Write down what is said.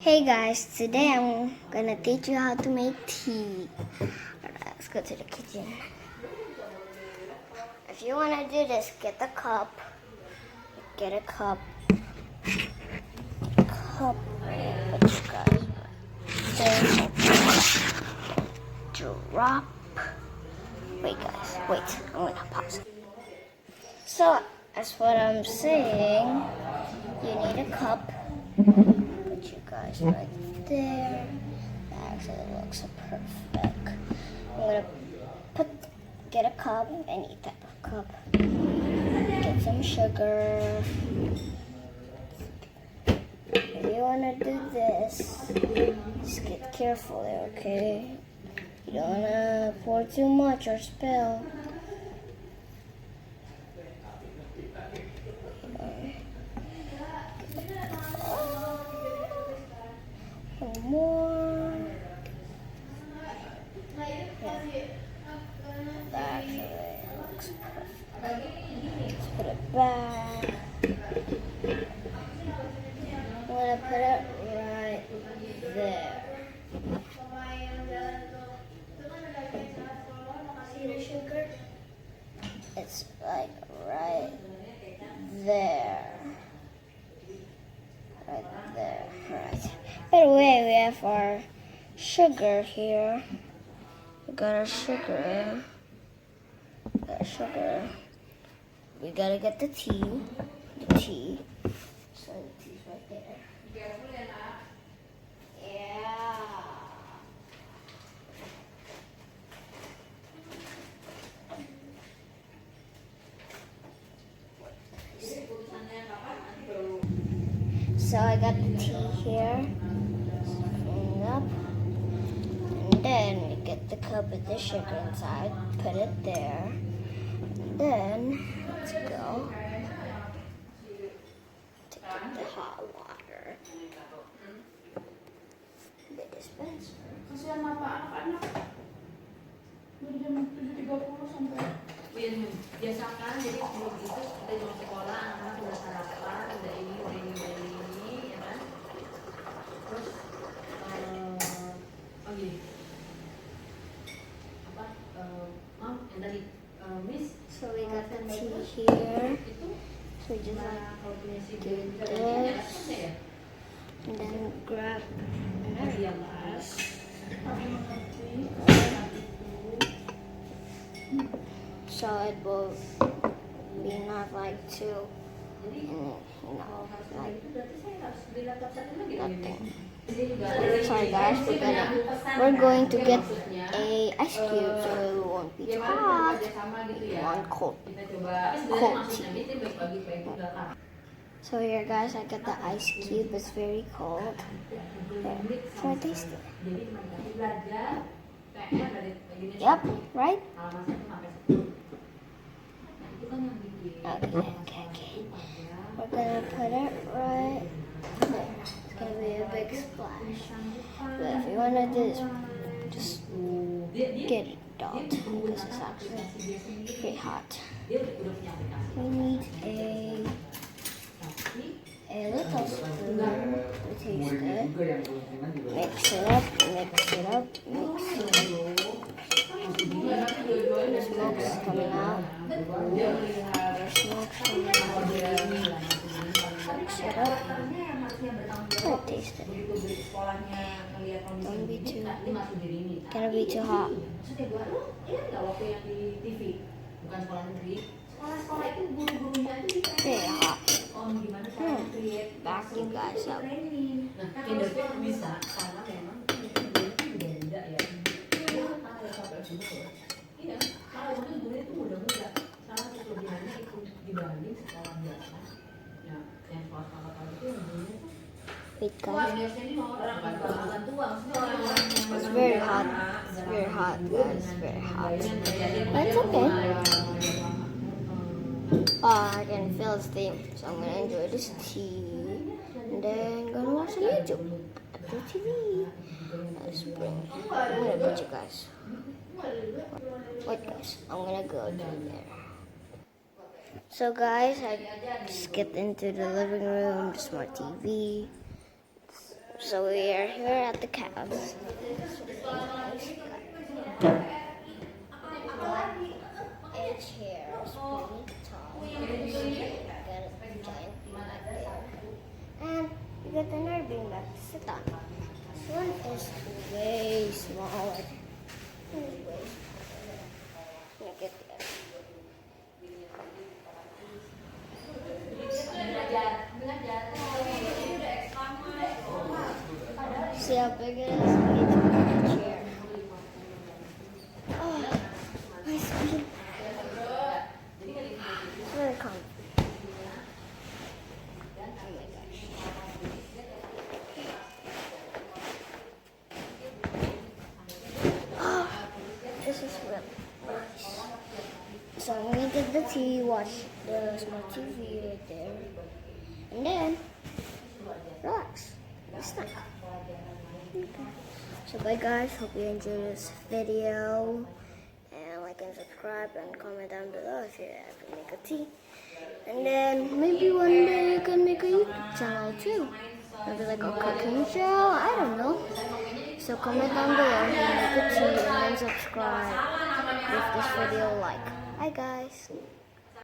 Hey guys, today I'm gonna teach you how to make tea. Alright, let's go to the kitchen. If you wanna do this, get a cup. Get a cup. Cup. But you guys, then drop. Wait guys, wait. I'm gonna pause. So, that's what I'm saying. You need a cup. Put you guys right there. That actually looks perfect. I'm gonna get a cup, any type of cup. Get some sugar. If you wanna do this, just get careful there, okay? You don't wanna pour too much or spill. More. That actually looks perfect. Let's put it back. I'm gonna put it right there. See the sugar? It's like right there. Right there. Right. By the way, we have our sugar here. We got our sugar. We gotta get the tea. So the tea's right there. Yeah. So I got the tea here. Filling up. And then we get the cup with the sugar inside. Put it there. And then let's go. Take the hot water. The dispenser. Kasihan apa anak-anak dari jam 7.30 sampai biasakan. Jadi sebelum itu kita jam sekolah anak-anak udah sarapan, udah ini ya kan. Terus Mam yang tadi Miss. So we got the tea here. So we just do this. And then grab another glass. So it will be not like too, like nothing. Sorry guys, we're going to get a ice cube so it won't be too hot. We want cold tea. So here guys, I got the ice cube. It's very cold. Here, try taste it. Yep, right? Okay. We're gonna put it right there. It's gonna be a big splash. But if you wanna do this, just get it out because it's actually pretty hot. We need a little spoon to taste it. Mix it up. The smoke's coming out. Mix it up. I'll taste it. Don't be too, gonna be too hot. Very hot. Back you guys up. Wait guys. It's very hot. It's very hot guys. Very hot. But it's okay. I can feel the steam, so I'm gonna enjoy this tea and then gonna watch some YouTube at the TV. I'm gonna put you guys. Wait guys, I'm gonna go to there. So guys, I just get into the living room, the smart TV. So we are here at the cabs. A chair is pretty tall. You got a giant beanbag there. And you got another beanbag to sit on. This one is way smaller. This one is way smaller. Look at this. See how big it is? It's a chair. Oh, nice bean. It's really comfy. Oh my gosh. Oh, this is really nice. So I'm gonna get the tea, watch the smart TV right there, and then relax. Snack. Okay. So bye guys, hope you enjoyed this video, and like and subscribe and comment down below if you ever make a tea. And then maybe one day you can make a YouTube channel too. Maybe like a cooking show, I don't know. So comment down below if you make a tea, and then subscribe. Give this video a like. Bye guys.